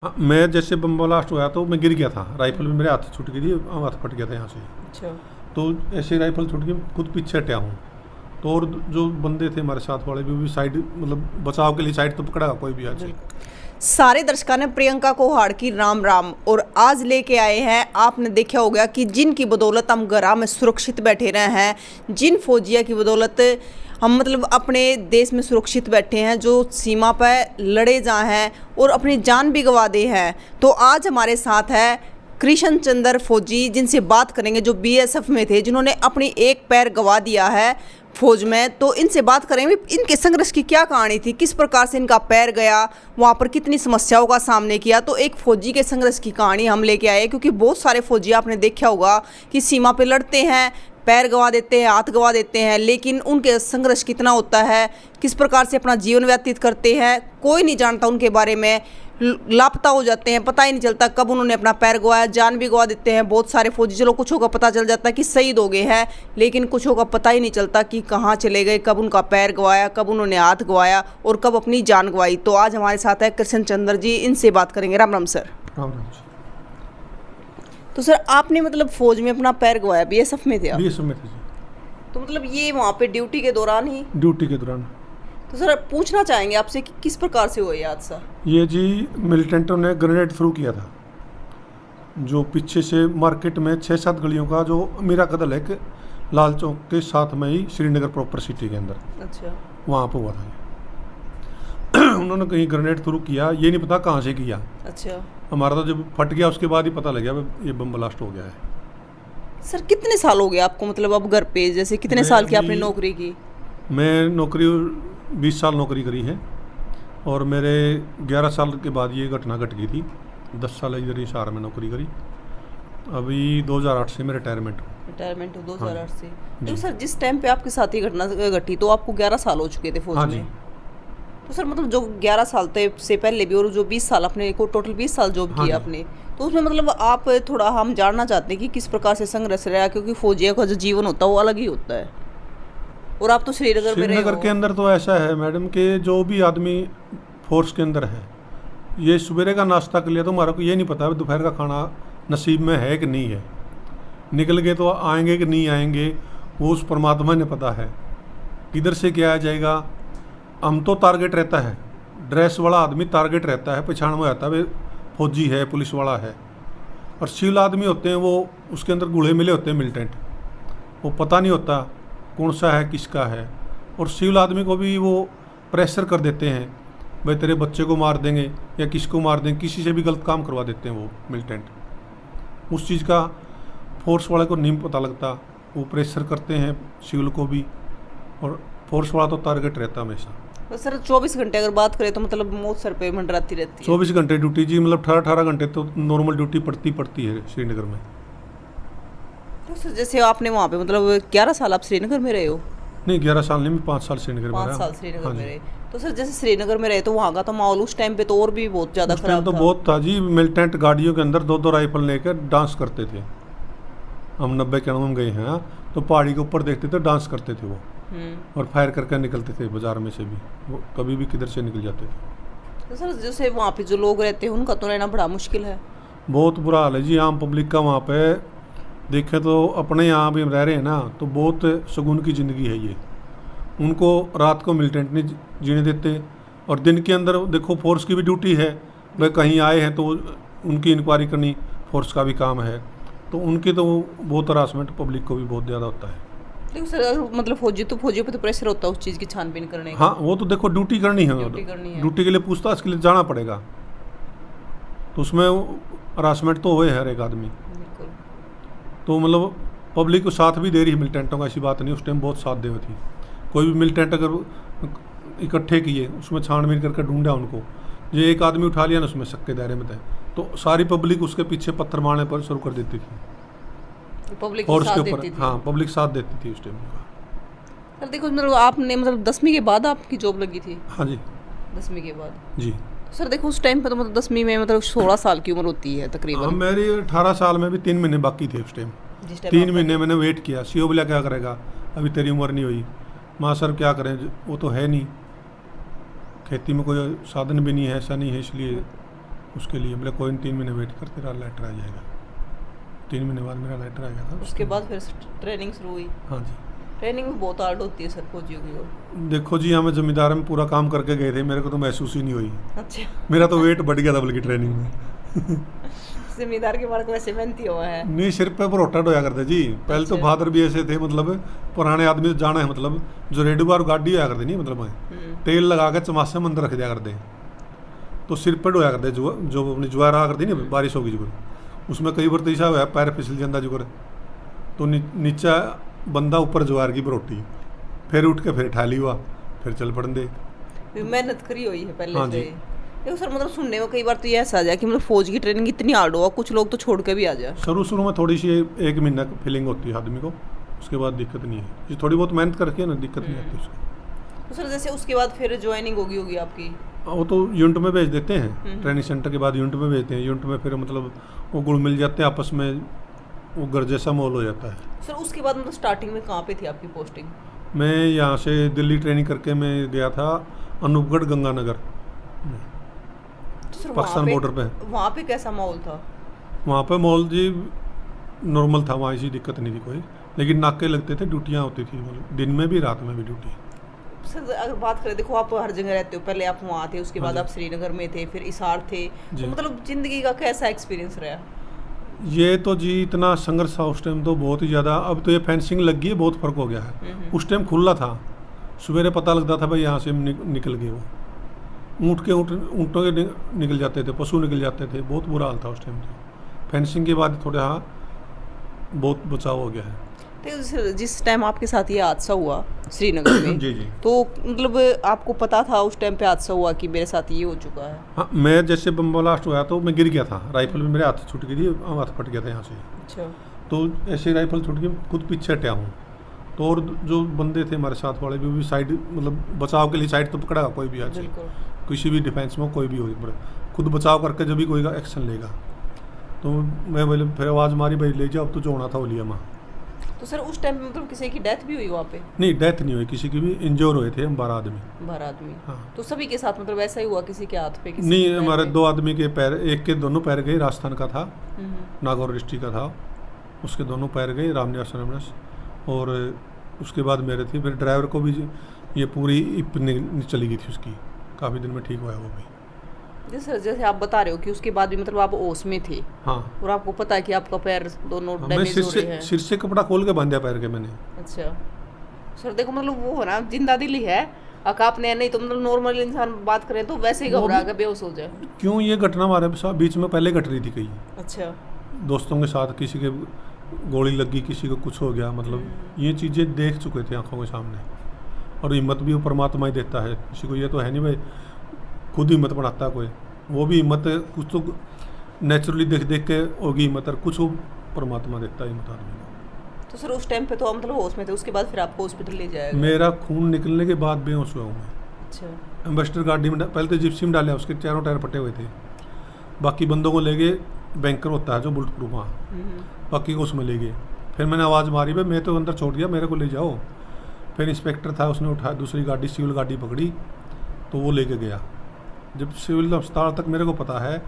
हाँ, मैं जैसे बम ब्लास्ट हुआ तो मैं गिर गया था, राइफल भी मेरे हाथ से छूट गई थी, हाथ फट गया था यहाँ से। अच्छा। तो ऐसे राइफल छूट के खुद पीछे हटा हूँ। तो और जो बंदे थे हमारे साथ वाले भी साइड, मतलब बचाव के लिए साइड तो पकड़ा कोई भी आज। सारे दर्शकों ने प्रियंका कोहाड़ की राम राम और आज लेके आए हैं। आपने देखा होगा कि जिनकी बदौलत हम घर में सुरक्षित बैठे रहे हैं, जिन फौजिया की बदौलत हम मतलब अपने देश में सुरक्षित बैठे हैं, जो सीमा पर लड़े जा हैं और अपनी जान भी गंवा दे हैं। तो आज हमारे साथ है कृष्ण चंद्र फौजी, जिनसे बात करेंगे, जो बीएसएफ में थे, जिन्होंने अपनी एक पैर गंवा दिया है फौज में। तो इनसे बात करेंगे इनके संघर्ष की क्या कहानी थी, किस प्रकार से इनका पैर गया, वहाँ पर कितनी समस्याओं का सामना किया। तो एक फौजी के संघर्ष की कहानी हम लेके आए, क्योंकि बहुत सारे फौजी आपने देखा होगा कि सीमा पे लड़ते हैं, पैर गंवा देते हैं, हाथ गंवा देते हैं, लेकिन उनके संघर्ष कितना होता है, किस प्रकार से अपना जीवन व्यतीत करते हैं, कोई नहीं जानता उनके बारे में। लापता हो जाते हैं, पता ही नहीं चलता कब उन्होंने अपना पैर गंवाया, जान भी गंवा देते हैं बहुत सारे फौजी। चलो कुछों का पता चल जाता है कि शहीद हो गए हैं, लेकिन कुछों का पता ही नहीं चलता कि कहाँ चले गए, कब उनका पैर गंवाया, कब उन्होंने हाथ गंवाया और कब अपनी जान गंवाई। तो आज हमारे साथ है कृष्ण चंद्र जी, इनसे बात करेंगे। राम राम सर। राम राम जी। तो सर आपने मतलब फौज में अपना पैर गंवाया, बीएसएफ में थे आप? बीएसएफ में थे जी। तो मतलब ये वहाँ पे ड्यूटी के दौरान ही? ड्यूटी के दौरान। तो सर पूछना चाहेंगे आपसे कि किस प्रकार से हुआ ये हादसा? ये जी मिलिटेंटों ने ग्रेनेड थ्रू किया था, जो पीछे से मार्केट में 6-7 गलियों का, जो मीरा कदल है कि लाल चौक के साथ में ही श्रीनगर प्रॉपर सिटी के अंदर, अच्छा। वहाँ पर हुआ था ये। उन्होंने कहीं ग्रेनेड थ्रू किया, ये नहीं पता कहाँ से किया। अच्छा। हमारा तो जब फट गया उसके बाद ही पता लग गया ये बम ब्लास्ट हो गया है। सर कितने साल हो गए आपको, मतलब अब घर पे जैसे कितने साल की आपने नौकरी की? मैं नौकरी 20 साल नौकरी करी है, और मेरे 11 साल के बाद ये घटना घट गई थी। 10 साल इधर ही शहर में नौकरी करी। अभी 2008 से मैं रिटायरमेंट हूँ। रिटायरमेंट हो 2008 से। तो सर जिस टाइम पे आपके साथ ही घटना घटी तो आपको 11 साल हो चुके थे फौज में। तो सर मतलब जो 11 साल से पहले भी और जो 20 साल अपने को टोटल 20 साल जॉब किया आपने, तो उसमें मतलब आप थोड़ा हम जानना चाहते हैं कि किस प्रकार से संघर्ष रहा, क्योंकि फौजियों का जो जीवन होता है वो अलग ही होता है, और आप तो श्रीनगर में रहे हो। श्रीनगर के अंदर तो ऐसा है मैडम कि जो भी आदमी फोर्स के अंदर है, ये सवेरे का नाश्ता कर लिया तो हमारा को ये नहीं पता दोपहर का खाना नसीब में है कि नहीं है। निकल गए तो आएंगे कि नहीं आएंगे, वो उस परमात्मा ने पता है किधर से क्या आ जाएगा। हम तो टारगेट रहता है, ड्रेस वाला आदमी टारगेट रहता है, पहचान में आता है फौजी है, पुलिस वाला है। और सिविल आदमी होते हैं वो उसके अंदर गुड़े मिले होते हैं मिलिटेंट, वो पता नहीं होता कौन सा है किसका है। और सिविल आदमी को भी वो प्रेशर कर देते हैं, भाई तेरे बच्चे को मार देंगे या किसको मार देंगे, किसी से भी गलत काम करवा देते हैं वो मिलिटेंट। उस चीज़ का फोर्स वाले को नहीं पता लगता, वो प्रेशर करते हैं सिविल को भी, और फोर्स वाला तो टारगेट रहता है हमेशा। तो सर 24 घंटे अगर बात करें तो मतलब मौत सर पे मंडराती रहती है। 24 घंटे ड्यूटी जी, मतलब 18 घंटे तो नॉर्मल ड्यूटी पड़ती है श्रीनगर में। तो सर जैसे आपने वहाँ पे मतलब 11 साल आप श्रीनगर में रहे हो? नहीं 11 साल नहीं, मैं 5 साल श्रीनगर में रहा। 5 साल श्रीनगर में रहे। तो सर जैसे श्रीनगर में रहे तो वहाँ का तो माहौल उस टाइम पे तो और भी बहुत ज़्यादा खराब तो था। बहुत था जी। मिलिटेंट गाड़ियों के अंदर 2-2 राइफल लेकर डांस करते थे। हम 90 में गए हैं, तो पहाड़ी के ऊपर देखते थे, डांस करते थे वो, और फायर करके निकलते थे बाजार में से भी, वो कभी भी किधर से निकल जाते थे। तो सर जैसे वहाँ पे जो लोग रहते हैं उनका तो रहना बड़ा मुश्किल है। बहुत बुरा हाल है जी आम पब्लिक का वहाँ पे। देखें तो अपने यहाँ भी रह रहे हैं ना, तो बहुत सुकून की ज़िंदगी है ये। उनको रात को मिलिटेंट नहीं जीने देते, और दिन के अंदर देखो फोर्स की भी ड्यूटी है, वह कहीं आए हैं तो उनकी इंक्वायरी करनी फोर्स का भी काम है, तो उनकी तो बहुत हरासमेंट पब्लिक को भी बहुत ज़्यादा होता है। लेकिन सर मतलब फौजियों पे तो प्रेशर होता है उस चीज़ की छानबीन करने का। हाँ वो तो देखो ड्यूटी करनी है, ड्यूटी के लिए पूछताछ के लिए जाना पड़ेगा, तो उसमें हरासमेंट तो हुए हर एक आदमी। तो मतलब पब्लिक को साथ भी दे रही है मिलिटेंटों का, ऐसी बात नहीं। उस टाइम बहुत साथ दे रही थी। कोई भी मिलिटेंट अगर इकट्ठे किए, उसमें छानबीन करके ढूंढा उनको, जो एक आदमी उठा लिया ना उसमें शक के दायरे में थे, तो सारी पब्लिक उसके पीछे पत्थर मारने पर शुरू कर देती थी। पब्लिक और उसके ऊपर हाँ पब्लिक साथ देती थी उस टाइम का। सर देखो मतलब आपने मतलब 10वीं के बाद आपकी जॉब लगी थी? हाँ जी 10वीं के बाद जी। तो सर देखो उस टाइम पे तो मतलब 10वीं में मतलब 16 साल की उम्र होती है तकरीबन। हाँ मेरी 18 साल में भी 3 महीने बाकी थे उस टाइम। 3 महीने मैंने वेट किया। सीओ बोला क्या करेगा, अभी तेरी उम्र नहीं हुई। माँ सर क्या करें, वो तो है नहीं, खेती में कोई साधन भी नहीं है, ऐसा नहीं है, इसलिए उसके लिए मतलब कोई 3 महीने वेट कर, तेरा लेटर आ जाएगा। 3 महीने बाद मेरा लेटर आ गया था। उसके बाद फिर ट्रेनिंग शुरू हुई। हाँ जी। ट्रेनिंग में बहुत हार्ड होती है सर फौजियों की वो। देखो जी, हमें जमींदार में पूरा काम करके गए थे, मेरे को तो महसूस ही नहीं हुई। अच्छा। मेरा तो वेट बढ़ गया था बल्कि ट्रेनिंग में। जमींदार के बारे में वैसे मेहनती हुआ है। नहीं, सिर पे भरोटा डोया करते जी। पहले तो अच्छा। फादर भी ऐसे थे, मतलब पुराने आदमी से जाना है, मतलब जो रेडी बार गाड़ी होया करती नहीं, मतलब तेल लगा के चमासे में अंदर रख दिया करते, तो सिर पे डोया करते। जो अपनी ज्वार आ करती नहीं, बारिश होगी जुगर, उसमें कई बार तो ऐसा हुआ पैर फिसल जाता जुगर, तो नीचा बंदा ऊपर ज्वार की भरोटी, फिर उठ के फिर ठाली हुआ, फिर चल पड़न दे। मेहनत करी हुई है पहले हाँ से। जी। देखो सर, मतलब सुनने में कई बार तो ये ऐसा आ जाए कि मतलब फौज की ट्रेनिंग इतनी हार्ड हुआ, कुछ लोग तो छोड़ के भी आ जाए। शुरू में थोड़ी सी 1 महीना फीलिंग होती है आदमी को, उसके बाद दिक्कत नहीं है। ये थोड़ी बहुत मेहनत करके ना दिक्कत नहीं आती उसको। तो सर जैसे उसके बाद फिर ज्वाइनिंग होगी आपकी। वो तो यूनिट में भेज देते हैं, ट्रेनिंग सेंटर के बाद यूनिट में भेजते हैं। यूनिट में फिर मतलब वो गुण मिल जाते हैं आपस में, वो घर जैसा माहौल हो जाता है। सर उसके बाद मतलब स्टार्टिंग में कहाँ पे थी आपकी पोस्टिंग? मैं यहाँ से दिल्ली ट्रेनिंग करके मैं गया था अनूपगढ़ गंगानगर, तो सर पाकिस्तान बॉर्डर पे। वहाँ पे कैसा माहौल था? वहाँ पे माहौल जी नॉर्मल था, वहाँ ऐसी दिक्कत नहीं थी कोई, लेकिन नाके लगते थे, ड्यूटियाँ होती थी, मतलब दिन में भी रात में भी ड्यूटी। सर अगर बात करें, देखो आप हर जगह रहते हो, पहले आप वहाँ थे, उसके बाद आप श्रीनगर में थे, फिर हिसार थे, तो मतलब ज़िंदगी का कैसा एक्सपीरियंस रहा? ये तो जी इतना संघर्ष था उस टाइम, तो बहुत ही ज़्यादा। अब तो ये फेंसिंग लग गई है, बहुत फ़र्क हो गया है। उस टाइम खुला था, सवेरे पता लगता था भाई यहाँ से निकल गए वो, ऊँटों के निकल जाते थे, पशु निकल जाते थे, बहुत बुरा हाल था उस टाइम। तो फेंसिंग के बाद थोड़ा हाँ बहुत बचाव हो गया है। तो जिस टाइम आपके साथ ये हादसा हुआ श्रीनगर में जी जी, तो मतलब आपको पता था उस टाइम पे हादसा हुआ कि मेरे साथ ये हो चुका है? हाँ, मैं जैसे बम ब्लास्ट हुआ तो मैं गिर गया था, राइफल भी मेरे हाथ से छूट गई थी, हाथ फट गया था यहाँ से। अच्छा। तो ऐसे राइफल छूट के खुद पीछे हटा हूँ, तो और जो बंदे थे हमारे साथ वाले भी साइड, मतलब बचाव के लिए साइड तो पकड़ा कोई भी आज, किसी भी डिफेंस में कोई भी हो, खुद बचाव करके जब भी कोई का एक्शन लेगा। तो मैं बोले फिर आवाज़ मारी भाई ले जाओ, अब तो जो होना था वो लिया माँ। तो सर उस टाइम में मतलब किसी की डेथ भी हुई वहाँ पे? नहीं, डेथ नहीं हुई किसी की भी, इंजोर हुए थे हम 12 आदमी। 12 आदमी? हाँ। तो सभी के साथ मतलब ऐसा ही हुआ, किसी के हाथ पे? किसी नहीं, हमारे 2 आदमी के पैर, एक के दोनों पैर गए, राजस्थान का था, नागौर डिस्ट्रिक्ट का था, उसके दोनों पैर गए, रामनिवास रामनिवास, और उसके बाद मेरे थे। फिर ड्राइवर को भी ये पूरी इप चली गई थी उसकी, काफ़ी दिन में ठीक हुआ है वो भी। जी सर, जैसे आप बता रहे हो कि उसके बाद भी मतलब आप होश में थे। हाँ। और आपको पता है कि आपका पैर दोनों मैं डैमेज हो रहे हैं। सिर से कपड़ा खोल के बांधा पैर के मैंने। अच्छा सर, देखो मतलब वो है ना, जिंदा दिली है। अगर आपने नहीं तो मतलब नॉर्मल इंसान बात करें तो वैसे ही घबरा के बेहोश हो जाए। क्यों, ये घटना हमारे बीच में पहले घट रही थी कई। अच्छा। दोस्तों के साथ किसी के गोली लगी, किसी को कुछ हो गया, मतलब ये चीज़ें देख चुके थे आंखों के सामने। और हिम्मत भी वो परमात्मा ही देता है किसी को, ये तो है नहीं भाई खुद हिम्मत बढ़ाता है कोई, वो भी हिम्मत कुछ तो नेचुरली देख देख के होगी हिम्मत, और कुछ वो परमात्मा देता है हिम्मत आदमी को। तो सर उस टाइम पे तो मतलब होश में थे, उसके बाद फिर आपको हॉस्पिटल ले जाया गया? मेरा खून निकलने के बाद बेहोश हुआ हूँ मैं। अच्छा। एम्बेसडर गाड़ी में पहले तो जिप्सी में डाला, उसके चारों टायर फटे हुए थे, बाकी बंदों को ले गए, बैंकर होता है जो बुलेट प्रूफ, वहाँ बाकी को उसमें ले गए। फिर मैंने आवाज़ मारी भाई मैं तो अंदर छोड़ दिया, मेरे को ले जाओ। फिर इंस्पेक्टर था, उसने उठाया दूसरी गाड़ी, सिविल गाड़ी पकड़ी, तो वो लेके गया। जब सिविल अस्पताल तक मेरे को पता है,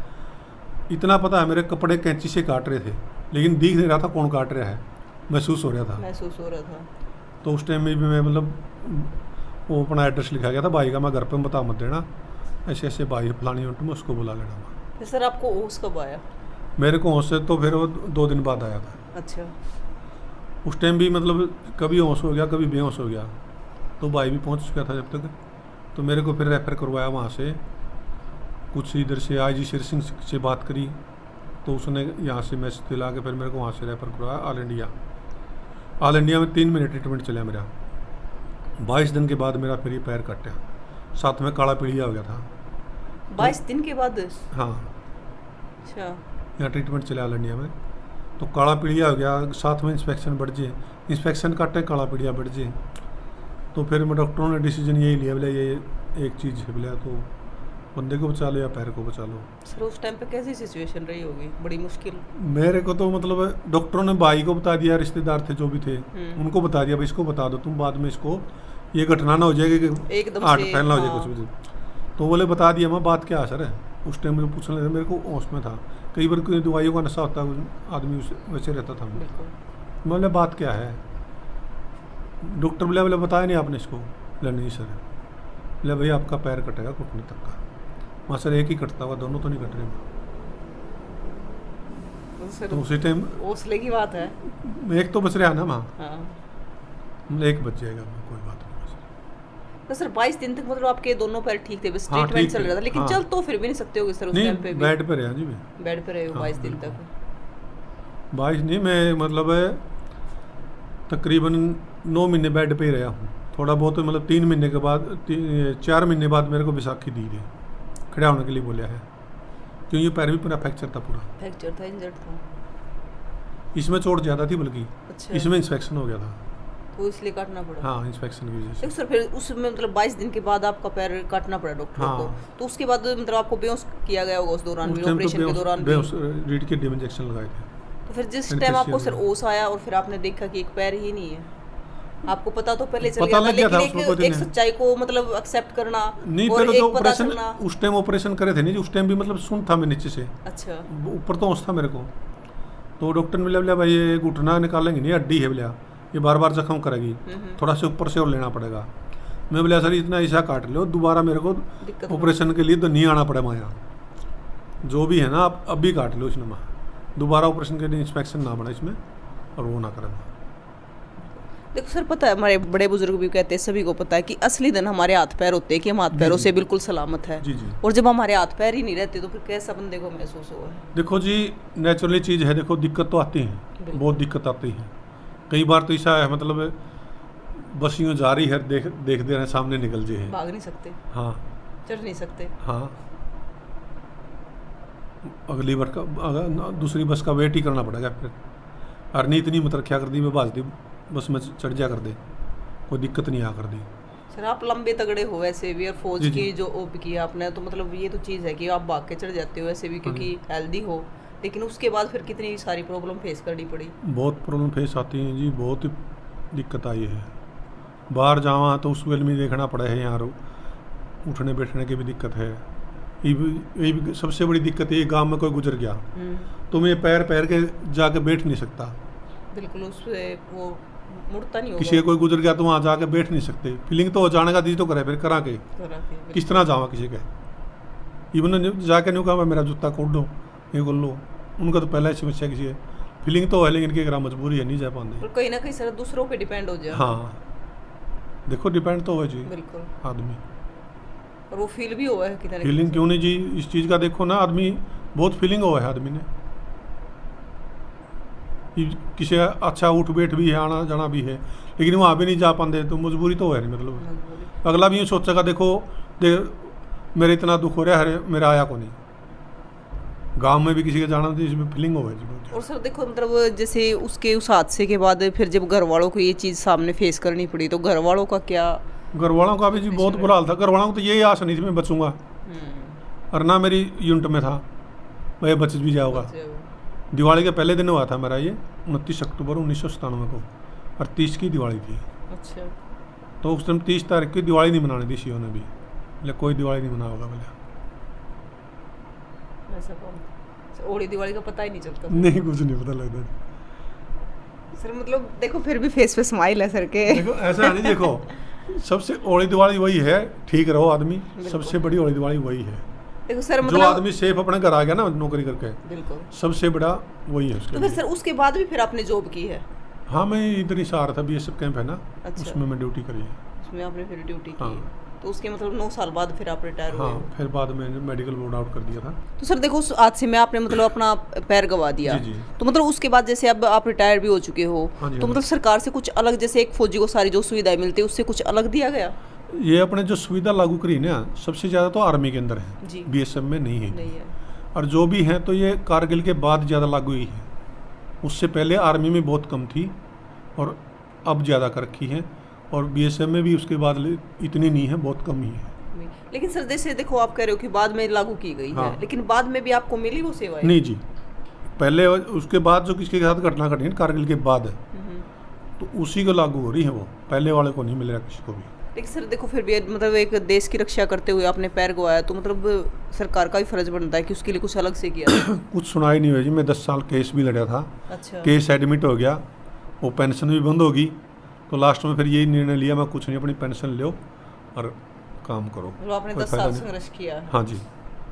इतना पता है मेरे कपड़े कैंची से काट रहे थे, लेकिन दिख नहीं रहा था कौन काट रहा है, महसूस हो रहा था। तो उस टाइम में भी मैं मतलब वो अपना एड्रेस लिखा गया था भाई का, मैं घर पे बता मत देना, ऐसे ऐसे भाई फलानी यूनिट में, उसको बुला लेना। फिर सर आपको होश कब आया? मेरे को होश से तो फिर वो 2 दिन बाद आया था। अच्छा। उस टाइम भी मतलब कभी होश हो गया, कभी बेहोश हो गया, तो भाई भी पहुंच चुका था जब तक, तो मेरे को फिर रेफ़र करवाया वहाँ से, कुछ इधर से IG शेर सिंह से बात करी, तो उसने यहाँ से मैसेज दिला के फिर मेरे को वहाँ से रेफ़र करवाया ऑल इंडिया में 3 महीने ट्रीटमेंट चला मेरा। 22 दिन के बाद मेरा फिर ये पैर कटा, साथ में काला पीलिया हो गया था। 22 दिन के बाद? हाँ। अच्छा। यहाँ ट्रीटमेंट चला ऑल इंडिया में, तो काला पीलिया हो गया, साथ में इंस्पेक्शन बढ़ जाए, इंस्पेक्शन काटे काला पीलिया बढ़ जाए, तो फिर मैं डॉक्टरों ने डिसीजन यही लिया, बोले ये एक चीज़ है, बोले तो बंदे को बचा लो या पैर को बचा लो। सर उस टाइम पे कैसी सिचुएशन रही होगी? बड़ी मुश्किल? मेरे को तो मतलब डॉक्टरों ने भाई को बता दिया, रिश्तेदार थे जो भी थे उनको बता दिया भाई इसको बता दो तुम, बाद में इसको ये घटना ना हो जाएगी कि एकदम हार्ट से, फैलना हो जाए हाँ। कुछ भी। तो बोले बता दिया, मैं बात क्या असर है, उस टाइम मुझे पूछने लगे, मेरे को होश में था। कई बार कोई दवाइयों का नशा होता है, आदमी वैसे रहता था। बिल्कुल। बोले बात क्या है, डॉक्टर बोले बताया नहीं आपने इसको? बोले नहीं सर। बोले भाई आपका पैर कटेगा घुटने तक का। वहाँ सर एक ही कटता होगा, दोनों तो नहीं कट रहे। तो उसी टाइम हौसले की बात है। एक तो बच रहा है ना वहाँ, हाँ। एक बच जाएगा, कोई बात नहीं बच। तो सर 22 दिन तक मतलब आपके दोनों पैर ठीक थे, बस हाँ, ट्रीटमेंट ठीक चल थे। रहा था, लेकिन हाँ। चल तो फिर भी नहीं सकते होगे सर उस टाइम पे नहीं भी? बेड पे रहा जी मैं। बेड पे रहे हो हाँ, 22 दिन बिल्कुल। तक? 22 नहीं, मैं मतलब तकरीबन 9 महीने बेड पे ही रहा हूँ। थोड़ा बहुत मतलब 3 महीने के बाद 4 महीने बाद मेरे को बैसाखी दी थी, खड़ा होने के लिए बोला है, क्योंकि ये पैर भी पूरा फ्रैक्चर था, पूरा फ्रैक्चर था, इंजर्ड था। इसमें चोट ज़्यादा थी, बल्कि अच्छा। इसमें इंस्पेक्शन हो गया था। तो इसलिए काटना पड़ा? हाँ, इंस्पेक्शन की वजह से। देखो सर फिर उसमें मतलब 22 दिन के बाद आपका पैर काटना पड़ा डॉक्टर हाँ। को, तो उसके बाद मतलब आपको बेहोश किया गया होगा उस दौरान भी, उस टाइम ऑपरेशन के दौरान भी? तो रीढ़ के डिम इंजेक्शन लगाए थे। तो फिर जिस मैंने टाइम कैसे आपको सर लगाया? ओस आया और फिर आपने देखा कि एक पैर ही नहीं है, आपको पता तो पहले चल पता गया था, लग गया था, लेकिन उसमें कोई एक नहीं। सच्चाई को मतलब एक्सेप्ट करना नहीं, और पहले जो एक पता ऑपरेशन चलना। उस टाइम ऑपरेशन करे थे नहीं, उस टाइम भी मतलब सुन था मैं नीचे से, अच्छा। ऊपर तो होश था मेरे को। तो डॉक्टर ने बोला भाई ये घुटना निकालेंगे नहीं, हड्डी है, बोला ये बार बार जख्म करेगी, थोड़ा से ऊपर से और लेना पड़ेगा। मैं बोला सर इतना ऐसा काट लो, दोबारा मेरे को दिक्कत ऑपरेशन के लिए तो नहीं आना पड़े माया, जो भी है ना आप अभी काट लो इसमें, दोबारा ऑपरेशन के लिए इंस्पेक्शन ना पड़े इसमें, और वो ना करें। देखो सर पता है, हमारे बड़े बुजुर्ग भी कहते हैं, सभी को पता है कि असली धन हमारे हाथ पैर होते हैं, कि हम हाथ पैरों से बिल्कुल सलामत है। जी जी। और जब हमारे हाथ पैर ही नहीं रहते तो फिर कैसा बंदे को महसूस हुआ है? देखो जी, नेचुरली चीज़ है, देखो दिक्कत तो आती है, बहुत दिक्कत आती है। कई बार तो ऐसा है मतलब बस यूँ जा रही है, देख दे रहे सामने निकल जाए, भाग नहीं सकते, हाँ चढ़ नहीं सकते। हाँ, अगली बार का दूसरी बस का वेट ही करना पड़ेगा फिर। और नहीं इतनी मत रखा कर दी, मैं भाज दी बस में चढ़ जा कर दे, कोई दिक्कत नहीं आ कर दी। सर आप लंबे तगड़े हो वैसे भी, और फौज जी, की जी। जो ओप की आपने, तो मतलब ये तो चीज़ है कि आप भाग के चढ़ जाते हो वैसे भी, क्योंकि हेल्दी हो, लेकिन उसके बाद फिर कितनी सारी प्रॉब्लम फेस करनी पड़ी? बहुत प्रॉब्लम फेस आती हैं जी, बहुत ही दिक्कत आई है। बाहर जावा तो उस वेल में देखना पड़ा है, यहाँ उठने बैठने की भी दिक्कत है। ये भी सबसे बड़ी दिक्कत है, गांव में कोई गुजर गया तो मैं पैर के जाके बैठ नहीं सकता, बिल्कुल उससे वो मुड़ता नहीं होगा। किसी का कोई गुजर गया तो वहाँ जाके बैठ नहीं सकते। फीलिंग तो जाने का दी तो करे, फिर करा के किस तरह जावा किसी के। इवन जाके नहीं कहा मेरा जूता खोल दो, ये खोल लो, उनका तो पहला ही समस्या किसी है। फीलिंग तो है, लेकिन इनकी मजबूरी है, नहीं जा पाते। और कहीं ना कहीं सर दूसरों पे डिपेंड हो जाए। हाँ देखो डिपेंड तो हो जी बिल्कुल, आदमी, और वो फील भी हुआ है कितना फीलिंग क्यों नहीं जी, इस चीज़ का देखो ना, आदमी बहुत फीलिंग हुआ है आदमी ने। किसी अच्छा उठ बैठ भी है, आना जाना भी है, लेकिन वहाँ भी नहीं जा पाते, तो मजबूरी तो है नहीं। मतलब अगला भी यूँ सोचेगा, देखो मेरे इतना दुख हो रहा है, मेरा आया को नहीं। गांव में भी किसी का जाना तो इसमें फीलिंग हो है। और सर देखो मतलब जैसे उसके उस हादसे के बाद फिर जब घर वालों को ये चीज़ सामने फेस करनी पड़ी, तो घर वालों का क्या? घर वालों का भी जी बहुत बुरा हाल था। घर वालों को तो यही आशा नहीं थी मैं बचूंगा, और ना मेरी यूनिट में था मैं बच भी जाऊँगा। दिवाली के पहले दिन हुआ था मेरा ये, 29 अक्टूबर 1997 को, और 30 की दिवाली थी। अच्छा। तो उस दिन 30 तारीख की दिवाली नहीं मनानी थी सीओ ने भी, बोले कोई दिवाली नहीं मना होगा। बोले ऐसा ओड़ी दिवाली का पता ही नहीं चलता? नहीं, कुछ नहीं पता लगता सर। मतलब देखो फिर भी फेस पे स्माइल है सर के। देखो ऐसा नहीं, देखो सबसे ओड़ी दिवाली वही है, ठीक रहो आदमी, सबसे बड़ी ओड़ी दिवाली वही है। देखो सर जो आदमी सेफ अपने घर आ गया ना नौकरी करके, बिल्कुल सबसे बड़ा वही है उसके तो फिर सर उसके बाद भी फिर आपने जॉब की है? हाँ, मैं इधर ही से आ रहा था, बीएसएफ कैंप है ना, अच्छा। उसमें मैं ड्यूटी करी है। उसमें आपने फिर ड्यूटी की? हाँ। तो उसके मतलब 9 साल बाद फिर आप रिटायर हुए? हाँ, फिर बाद में मेडिकल बोर्ड आउट कर दिया था। तो सर देखो उस हादसे में आपने मतलब अपना पैर गंवा दिया। जी, जी। तो मतलब उसके बाद जैसे अब आप रिटायर भी हो चुके हो, हाँ जी, तो हाँ मतलब सरकार से कुछ अलग, जैसे एक फौजी को सारी जो सुविधाएं मिलती है उससे कुछ अलग दिया गया? ये अपने जो सुविधा लागू करी ना, सबसे ज़्यादा तो आर्मी के अंदर जी। है, बीएसएफ में नहीं है। नहीं है। और जो भी है तो ये कारगिल के बाद ज़्यादा लागू हुई है। उससे पहले आर्मी में बहुत कम थी और अब ज़्यादा कर रखी है, और बीएसएफ में भी उसके बाद इतनी नहीं है, बहुत कम ही है। लेकिन सर जैसे देखो आप कह रहे हो कि बाद में लागू की गई हाँ। है, लेकिन बाद में भी आपको मिली वो सेवाएं? नहीं जी, पहले उसके बाद जो किसके साथ घटना घटी कारगिल के बाद, तो उसी को लागू हो रही है वो, पहले वाले को नहीं मिल रहा किसी को भी। लेकिन सर देखो फिर भी मतलब एक देश की रक्षा करते हुए आपने पैर गवाया, तो मतलब सरकार का भी फर्ज बनता है कि उसके लिए कुछ अलग से किया जाए। कुछ सुनाई नहीं हुई जी। मैं 10 साल केस भी लड़ा था, अच्छा। केस एडमिट हो गया, वो पेंशन भी बंद होगी, तो लास्ट में फिर यही निर्णय लिया मैं कुछ नहीं, अपनी पेंशन लो और काम करो। मतलब आपने कोई 10 फायदा साल नहीं। संघर्ष किया है। हाँ जी,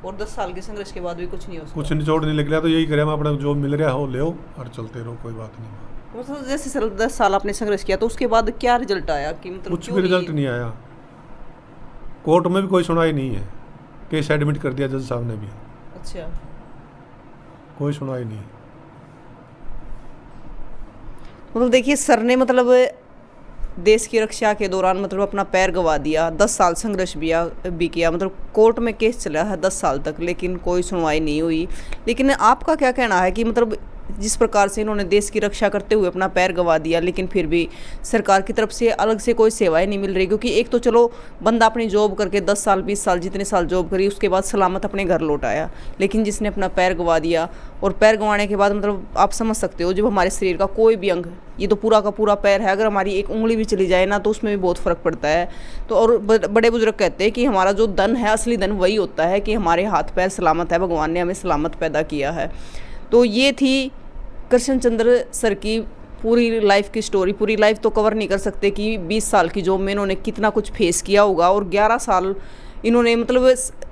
और 10 साल के संघर्ष के बाद भी कुछ नहीं हो कुछ सका। निचोड़ नहीं निकला, तो यही करे मैं अपना जो मिल रहा हो ले और चलते रहो, कोई बात नहीं। मतलब जैसे सर 10 साल आपने संघर्ष किया, तो उसके बाद क्या रिजल्ट आया कि मतलब कुछ क्यों भी रिजल्ट नहीं आया, कोर्ट में भी कोई सुनवाई नहीं है, केस एडमिट कर दिया जज साहब ने भी, अच्छा। कोई सुनवाई नहीं। मतलब देखिए सर ने मतलब देश की रक्षा के दौरान मतलब अपना पैर गवा दिया, 10 साल संघर्ष भी किया, मतलब कोर्ट में केस चला है 10 साल तक, लेकिन कोई सुनवाई नहीं हुई। लेकिन आपका क्या कहना है कि मतलब जिस प्रकार से इन्होंने देश की रक्षा करते हुए अपना पैर गवा दिया, लेकिन फिर भी सरकार की तरफ से अलग से कोई सेवाएं नहीं मिल रही? क्योंकि एक तो चलो बंदा अपनी जॉब करके 10 साल 20 साल जितने साल जॉब करी, उसके बाद सलामत अपने घर लौट आया, लेकिन जिसने अपना पैर गवा दिया, और पैर गंवाने के बाद मतलब आप समझ सकते हो जब हमारे शरीर का कोई भी अंग, ये तो पूरा का पूरा पैर है, अगर हमारी एक उंगली भी चली जाए ना तो उसमें भी बहुत फ़र्क पड़ता है। तो और बड़े बुजुर्ग कहते हैं कि हमारा जो धन है, असली धन वही होता है कि हमारे हाथ पैर सलामत है, भगवान ने हमें सलामत पैदा किया है। तो ये थी कृष्ण चंद्र सर की पूरी लाइफ की स्टोरी। पूरी लाइफ तो कवर नहीं कर सकते कि 20 साल की जॉब में इन्होंने कितना कुछ फेस किया होगा, और 11 साल इन्होंने मतलब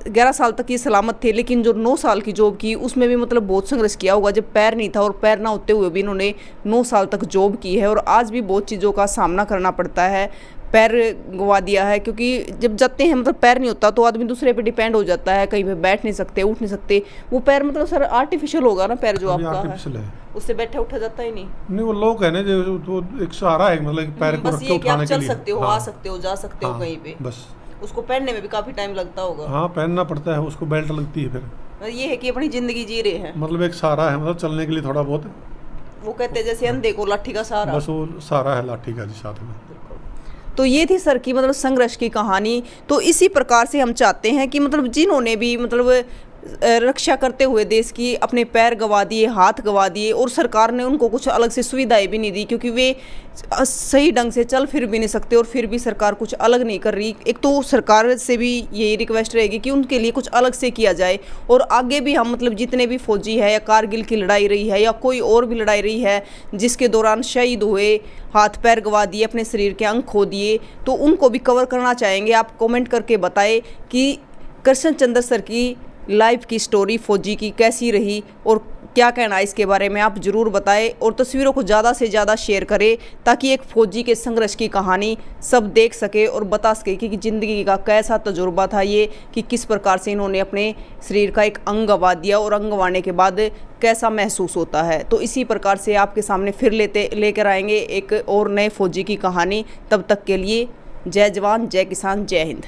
11 साल तक ये सलामत थे, लेकिन जो 9 साल की जॉब की उसमें भी मतलब बहुत संघर्ष किया होगा, जब पैर नहीं था, और पैर ना होते हुए भी इन्होंने 9 साल तक जॉब की है, और आज भी बहुत चीज़ों का सामना करना पड़ता है। पैर गवा दिया है क्योंकि जब जाते हैं मतलब पैर नहीं होता तो आदमी दूसरे पे डिपेंड हो जाता है, कहीं पे बैठ नहीं सकते, उठ नहीं सकते। वो पैर मतलब सर आर्टिफिशियल होगा ना पैर जो आपका है, उससे बैठा उठा जाता ही नहीं। वो लोग है ना जो तो एक सहारा है, मतलब पैर को रख के उठाने के लिए। चल सकते हो, आ सकते हो, जा सकते हो कहीं पे, बस। उसको पहनने में भी काफी टाइम लगता होगा। हाँ, पहनना पड़ता है, उसको बेल्ट लगती है फिर। ये है कि अपनी जिंदगी जी रहे हैं, मतलब एक सहारा है, मतलब चलने के लिए थोड़ा बहुत। वो कहते हैं जैसे अंधे को लाठी का सहारा, बस वो सहारा है लाठी का जी साथ में। तो ये थी सर की मतलब संघर्ष की कहानी। तो इसी प्रकार से हम चाहते हैं कि मतलब जिन्होंने भी मतलब रक्षा करते हुए देश की अपने पैर गवा दिए, हाथ गवा दिए, और सरकार ने उनको कुछ अलग से सुविधाएं भी नहीं दी, क्योंकि वे सही ढंग से चल फिर भी नहीं सकते, और फिर भी सरकार कुछ अलग नहीं कर रही। एक तो सरकार से भी यही रिक्वेस्ट रहेगी कि उनके लिए कुछ अलग से किया जाए, और आगे भी हम मतलब जितने भी फौजी है, या कारगिल की लड़ाई रही है, या कोई और भी लड़ाई रही है जिसके दौरान शहीद हुए, हाथ पैर गवा दिए, अपने शरीर के अंग खो दिए, तो उनको भी कवर करना चाहेंगे। आप कमेंट करके बताएं कि कृष्ण चंद्र सर की लाइफ की स्टोरी फौजी की कैसी रही, और क्या कहना है इसके बारे में आप ज़रूर बताएं, और तस्वीरों को ज़्यादा से ज़्यादा शेयर करें ताकि एक फ़ौजी के संघर्ष की कहानी सब देख सके और बता सके कि ज़िंदगी का कैसा तजुर्बा था ये, कि किस प्रकार से इन्होंने अपने शरीर का एक अंग गंवा दिया, और अंग गंवाने के बाद कैसा महसूस होता है। तो इसी प्रकार से आपके सामने फिर लेकर आएंगे एक और नए फ़ौजी की कहानी। तब तक के लिए जय जवान, जय किसान, जय हिंद।